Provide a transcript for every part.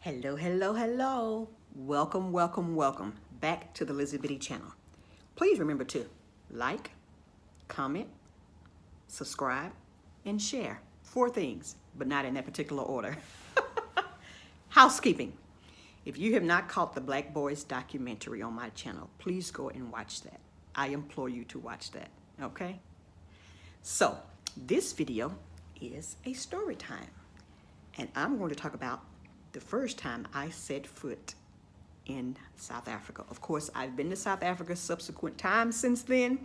Hello, hello, hello. Welcome, welcome, welcome back to the Lizzabitty channel. Please remember to like, comment, subscribe, and share. 4 things, but not in that particular order. Housekeeping. If you have not caught the Black Boys documentary on my channel, please go and watch that. I implore you to watch that, okay? So, this video is a story time, and I'm going to talk about the first time I set foot in South Africa. Of course, I've been to South Africa subsequent times since then,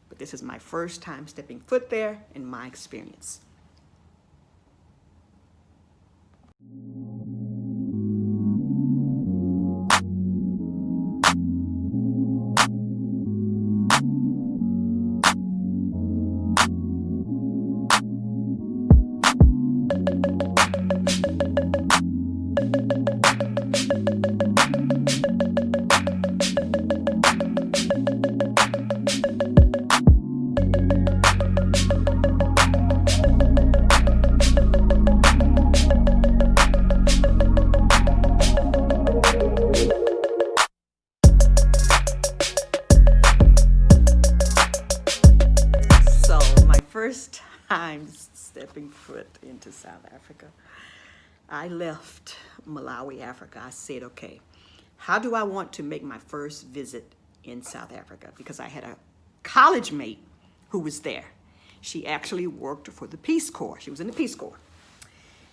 but this is my first time stepping foot there in my experience. First time stepping foot into South Africa, I left Malawi, Africa. I said, okay, how do I want to make my first visit in South Africa? Because I had a college mate who was there. She actually worked for the Peace Corps. She was in the Peace Corps.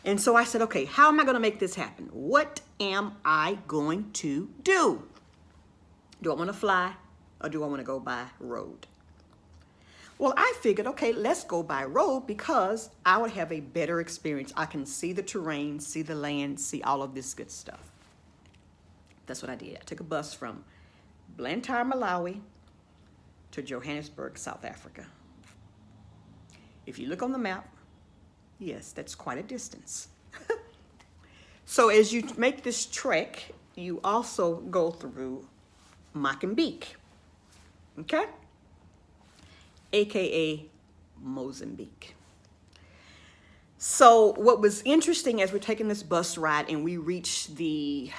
And so I said, okay, how am I going to make this happen? What am I going to do? Do I want to fly or do I want to go by road? Well, I figured, okay, let's go by road because I would have a better experience. I can see the terrain, see the land, see all of this good stuff. That's what I did. I took a bus from Blantyre, Malawi to Johannesburg, South Africa. If you look on the map, yes, that's quite a distance. So as you make this trek, you also go through Mozambique, okay? AKA Mozambique. So what was interesting as we're taking this bus ride and we reach the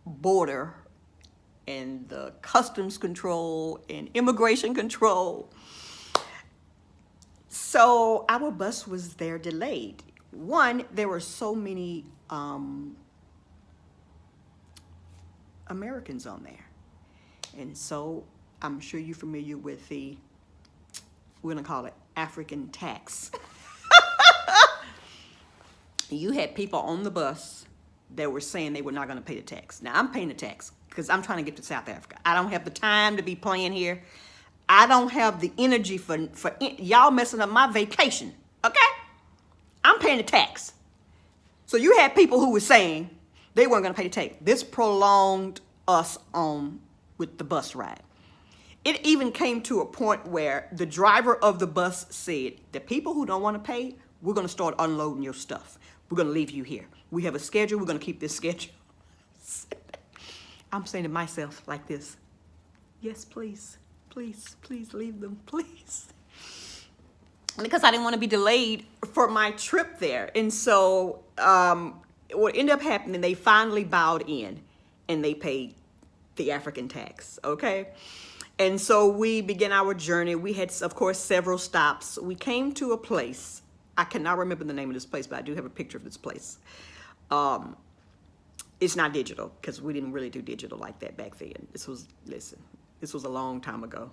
border and the customs control and immigration control, so our bus was there delayed. One, there were so many Americans on there. And so I'm sure you're familiar with the, we're gonna call it African tax. You had people on the bus that were saying they were not gonna pay the tax. Now I'm paying the tax because I'm trying to get to South Africa. I don't have the time to be playing here. I don't have the energy for y'all messing up my vacation, okay? I'm paying the tax. So you had people who were saying they weren't gonna pay the tax. This prolonged us on with the bus ride. It even came to a point where the driver of the bus said, the people who don't want to pay, we're going to start unloading your stuff. We're going to leave you here. We have a schedule. We're going to keep this schedule. I'm saying to myself like this, yes, please, please, please leave them, please. Because I didn't want to be delayed for my trip there. And so what ended up happening, they finally bowed in and they paid the African tax, okay? And so we began our journey. We had, of course, several stops. We came to a place. I cannot remember the name of this place, but I do have a picture of this place. It's not digital because we didn't really do digital like that back then. This was a long time ago.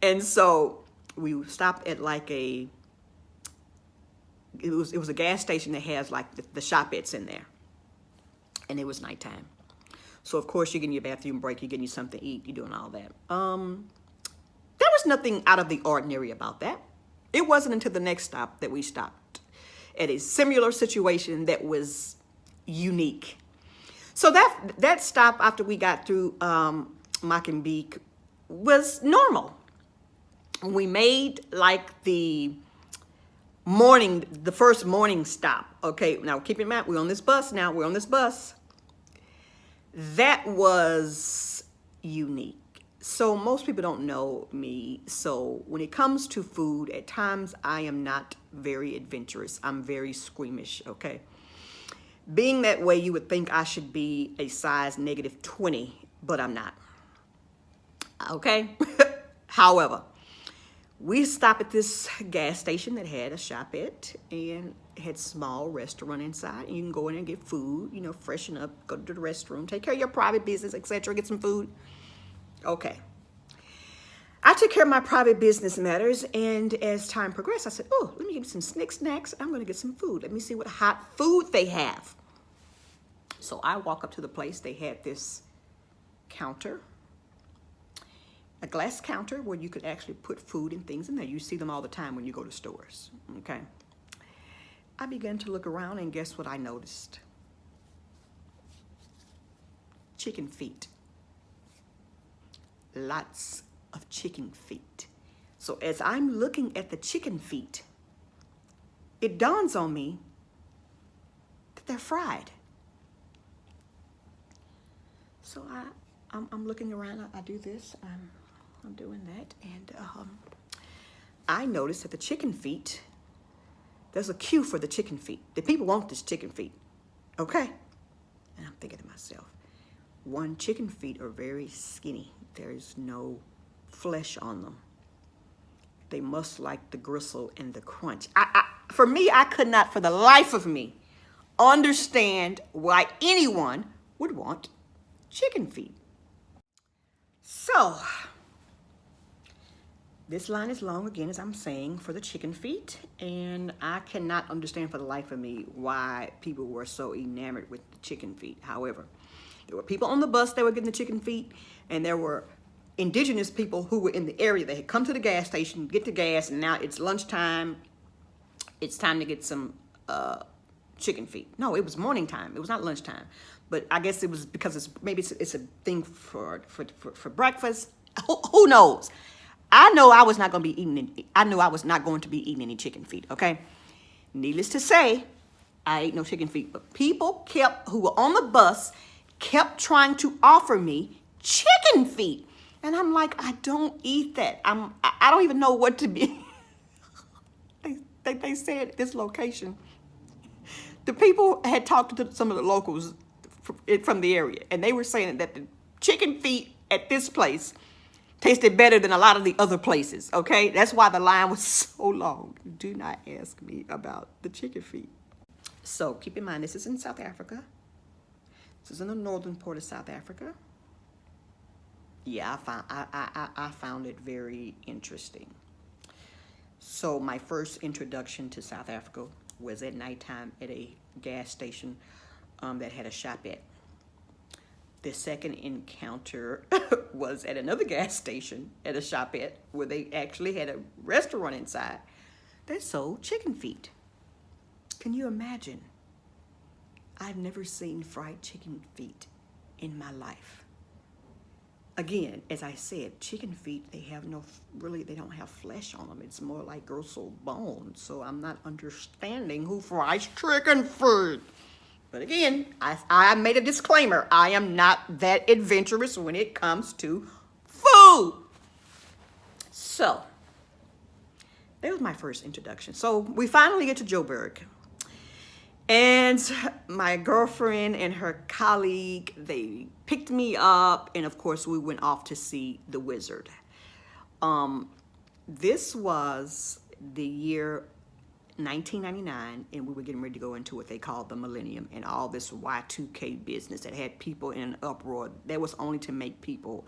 And so we stopped at like it was a gas station that has like the shopettes in there. And it was nighttime. So, of course, you're getting your bathroom break, you're getting you something to eat, you're doing all that. There was nothing out of the ordinary about that. It wasn't until the next stop that we stopped at a similar situation that was unique. So that stop after we got through Mozambique was normal. We made like the first morning stop. Okay, now keep in mind, we're on this bus now, we're on this bus. That was unique. So most people don't know me. So when it comes to food, at times I am not very adventurous. I'm very squeamish, okay? Being that way, you would think I should be a size -20, but I'm not. Okay? However, we stopped at this gas station that had a shopette and had small restaurant inside. And you can go in and get food, you know, freshen up, go to the restroom, take care of your private business, etc., get some food. Okay. I took care of my private business matters, and as time progressed, I said, oh, let me get some snacks. I'm going to get some food. Let me see what hot food they have. So I walk up to the place. They had this counter, a glass counter where you could actually put food and things in there. You see them all the time when you go to stores, okay? I began to look around, and guess what I noticed? Chicken feet. Lots of chicken feet. So as I'm looking at the chicken feet, it dawns on me that they're fried. So I'm looking around. I do this. I'm doing that, and I noticed that the chicken feet, there's a queue for the chicken feet. The people want this chicken feet, okay? And I'm thinking to myself, one, chicken feet are very skinny. There's no flesh on them. They must like the gristle and the crunch. For me, I could not for the life of me understand why anyone would want chicken feet. So, this line is long again, as I'm saying, for the chicken feet, and I cannot understand for the life of me why people were so enamored with the chicken feet. However, there were people on the bus that were getting the chicken feet, and there were indigenous people who were in the area. They had come to the gas station, get the gas, and now it's lunchtime. It's time to get some chicken feet. No, it was morning time. It was not lunchtime. But I guess it was because maybe it's a thing for breakfast. Who knows? I know I was not going to be eating. I knew I was not going to be eating any chicken feet. Okay. Needless to say, I ate no chicken feet. But people who were on the bus kept trying to offer me chicken feet, and I'm like, I don't eat that. I don't even know what to be. They said at this location, the people had talked to some of the locals from the area, and they were saying that the chicken feet at this place tasted better than a lot of the other places, okay? That's why the line was so long. Do not ask me about the chicken feet. So keep in mind, this is in South Africa. This is in the northern part of South Africa. Yeah, I found it very interesting. So my first introduction to South Africa was at nighttime at a gas station that had a shopette. The second encounter was at another gas station at a shopette where they actually had a restaurant inside that sold chicken feet. Can you imagine? I've never seen fried chicken feet in my life. Again, as I said, chicken feet, they don't have flesh on them. It's more like gristle bone. So I'm not understanding who fries chicken feet. But again, I made a disclaimer. I am not that adventurous when it comes to food. So, that was my first introduction. So, we finally get to Joburg. And my girlfriend and her colleague, they picked me up. And, of course, we went off to see the wizard. This was the year 1999, and we were getting ready to go into what they called the millennium and all this Y2K business that had people in an uproar. That was only to make people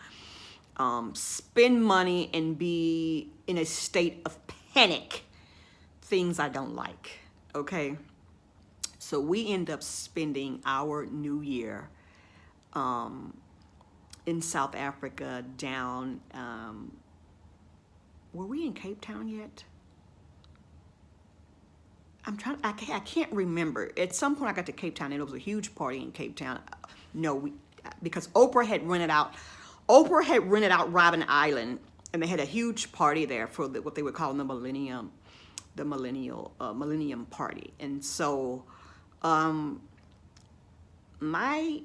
spend money and be in a state of panic. Things I don't like, okay? So we end up spending our new year in South Africa down, were we in Cape Town yet? I can't remember. At some point I got to Cape Town and it was a huge party in Cape Town. No, because Oprah had rented out Robben Island, and they had a huge party there for what they would call the millennium party. And so my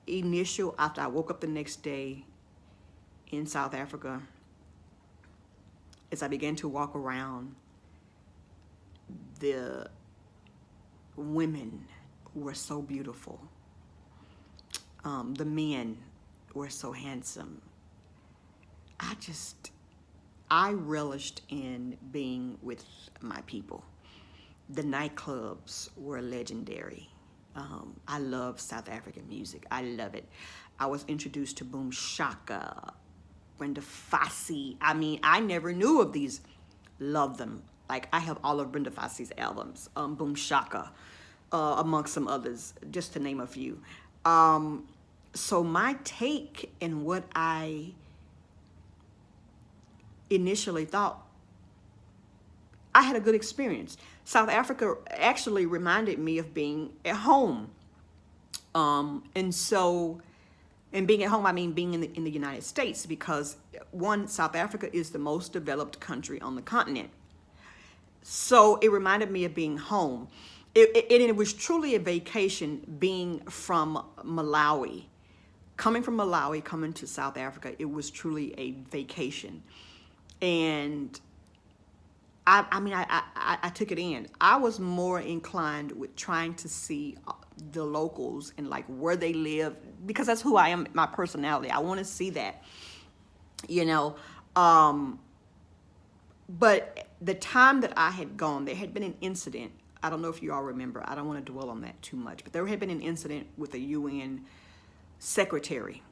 initial, after I woke up the next day in South Africa, as I began to walk around, the women were so beautiful. The men were so handsome. I relished in being with my people. The nightclubs were legendary. I love South African music. I love it. I was introduced to Boom Shaka, Brenda Fassie. I mean, I never knew of these. Love them. Like, I have all of Brenda Fassie's albums, Boom Shaka, amongst some others, just to name a few. So my take and what I initially thought, I had a good experience. South Africa actually reminded me of being at home. And being at home, I mean being in the United States, because one, South Africa is the most developed country on the continent. So it reminded me of being home. It was truly a vacation being from Malawi. Coming from Malawi, coming to South Africa, it was truly a vacation. And I took it in. I was more inclined with trying to see the locals and like where they live, because that's who I am, my personality. I want to see that, you know. But the time that I had gone, there had been an incident. I don't know if you all remember. I don't want to dwell on that too much, but there had been an incident with a UN secretary,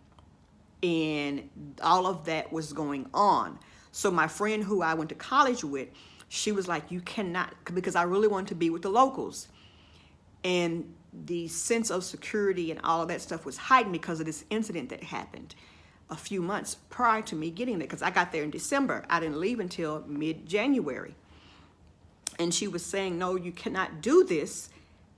and all of that was going on. So my friend who I went to college with, she was like, you cannot, because I really wanted to be with the locals. And the sense of security and all of that stuff was heightened because of this incident that happened a few months prior to me getting there, because I got there in December. I didn't leave until mid-January. And she was saying, no, you cannot do this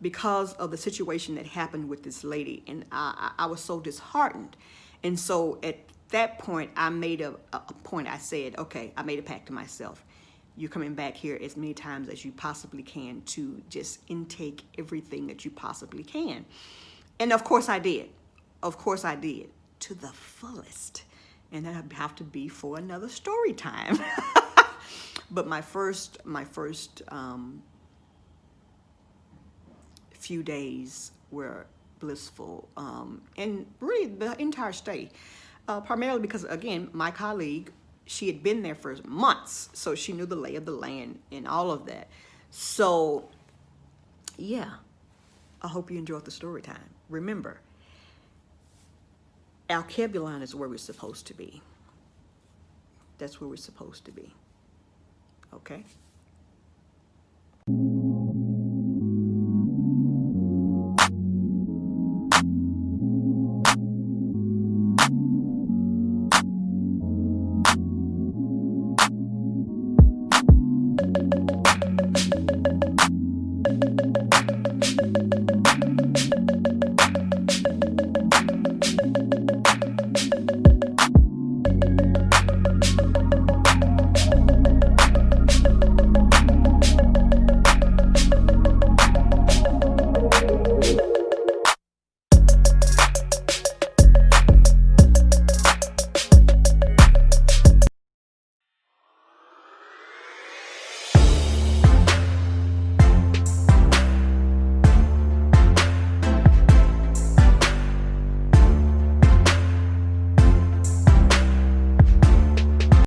because of the situation that happened with this lady. And I was so disheartened. And so at that point, I made a point. I said, okay, I made a pact to myself. You're coming back here as many times as you possibly can to just intake everything that you possibly can. And of course I did. Of course I did, to the fullest. And that'll have to be for another story time. But my first few days were blissful, and really the entire stay, primarily because, again, my colleague, she had been there for months, so she knew the lay of the land and all of that. So, yeah, I hope you enjoyed the story time. Remember, Alkebulan is where we're supposed to be. That's where we're supposed to be. Okay?